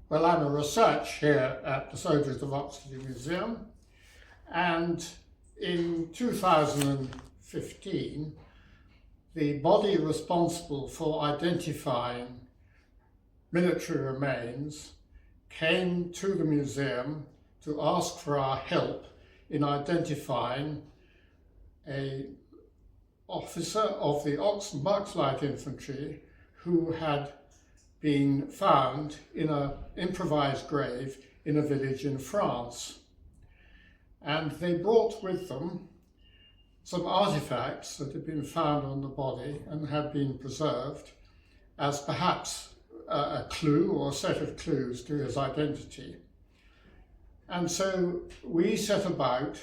Well, I'm a research here at the Soldiers of Oxfordshire Museum, and in 2015 the body responsible for identifying military remains came to the museum to ask for our help in identifying an officer of the Oxford Light Infantry who had been found in an improvised grave in a village in France. And they brought with them some artifacts that had been found on the body and had been preserved as perhaps a clue or a set of clues to his identity. And so we set about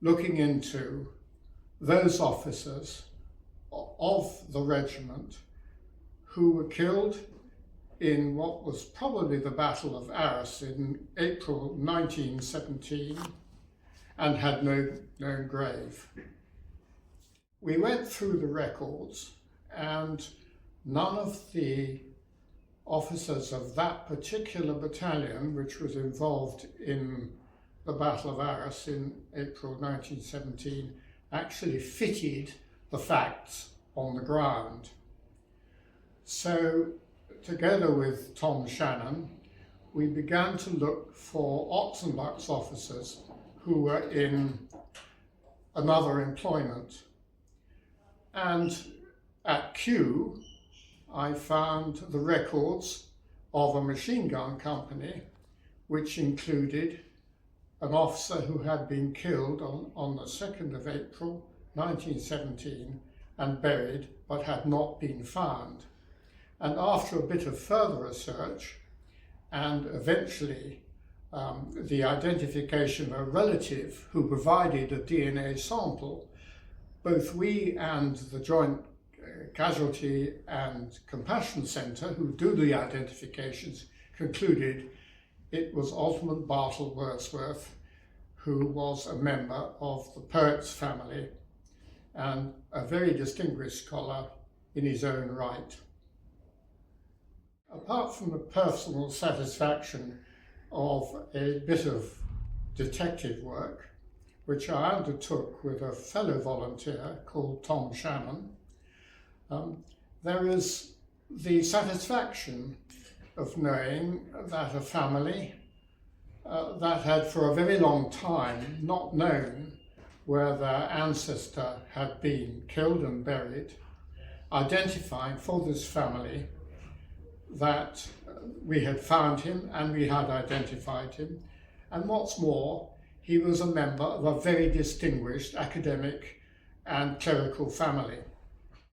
looking into those officers of the regiment who were killed in what was probably the Battle of Arras in April 1917 and had no known grave. We went through the records, and none of the officers of that particular battalion, which was involved in the Battle of Arras in April 1917, actually fitted the facts on the ground. So, together with Tom Shannon, we began to look for Oxford officers who were in another employment. And at Kew, I found the records of a machine gun company, which included an officer who had been killed on the 2nd of April 1917 and buried, but had not been found. And after a bit of further research, and eventually the identification of a relative who provided a DNA sample, both we and the Joint Casualty and Compassion Centre, who do the identifications, concluded it was Osmond Bartle Wordsworth, who was a member of the poet's family and a very distinguished scholar in his own right. Apart from the personal satisfaction of a bit of detective work, which I undertook with a fellow volunteer called Tom Shannon, there is the satisfaction of knowing that a family that had for a very long time not known where their ancestor had been killed and buried, identifying for this family that we had found him and we had identified him. And what's more, he was a member of a very distinguished academic and clerical family.